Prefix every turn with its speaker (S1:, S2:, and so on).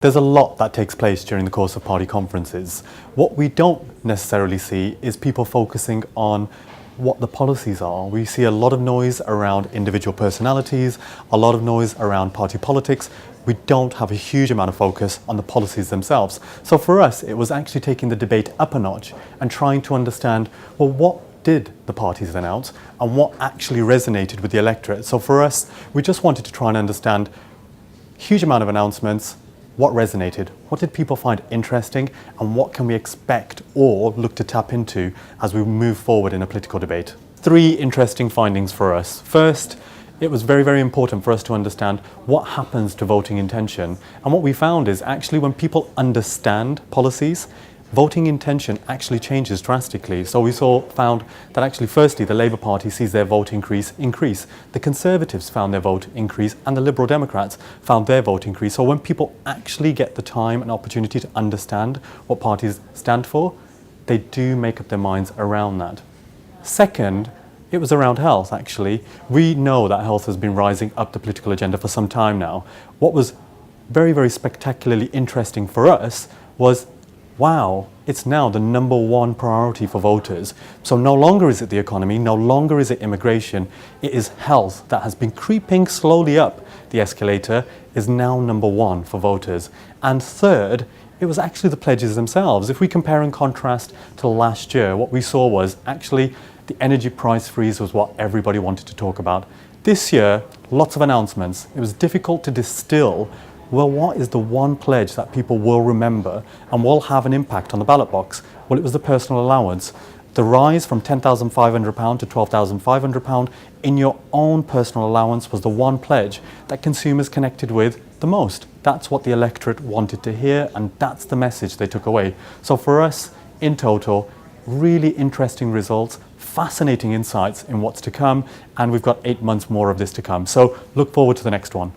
S1: There's a lot that takes place during the course of party conferences. What we don't necessarily see is people focusing on what the policies are. We see a lot of noise around individual personalities, a lot of noise around party politics. We don't have a huge amount of focus on the policies themselves. So for us, it was actually taking the debate up a notch and trying to understand, well, what did the parties announce and what actually resonated with the electorate? So for us, we just wanted to try and understand huge amount of announcements, what resonated, what did people find interesting, and what can we expect or look to tap into as we move forward in a political debate. Three interesting findings for us. First, it was very, very important for us to understand what happens to voting intention. And what we found is actually when people understand policies, voting intention actually changes drastically. So we found that actually firstly the Labour Party sees their vote increase. The Conservatives found their vote increase, and the Liberal Democrats found their vote increase. So when people actually get the time and opportunity to understand what parties stand for, they do make up their minds around that. Second, it was around health actually. We know that health has been rising up the political agenda for some time now. What was very, very spectacularly interesting for us was, wow, it's now the number one priority for voters. So no longer is it the economy, no longer is it immigration, it is health that has been creeping slowly up the escalator, is now number one for voters. And third, it was actually the pledges themselves. If we compare and contrast to last year, what we saw was actually the energy price freeze was what everybody wanted to talk about. This year, lots of announcements. It was difficult to distill, well, what is the one pledge that people will remember and will have an impact on the ballot box? Well, it was the personal allowance. The rise from £10,500 to £12,500 in your own personal allowance was the one pledge that consumers connected with the most. That's what the electorate wanted to hear, and that's the message they took away. So for us, in total, really interesting results, fascinating insights in what's to come, and we've got 8 months more of this to come. So look forward to the next one.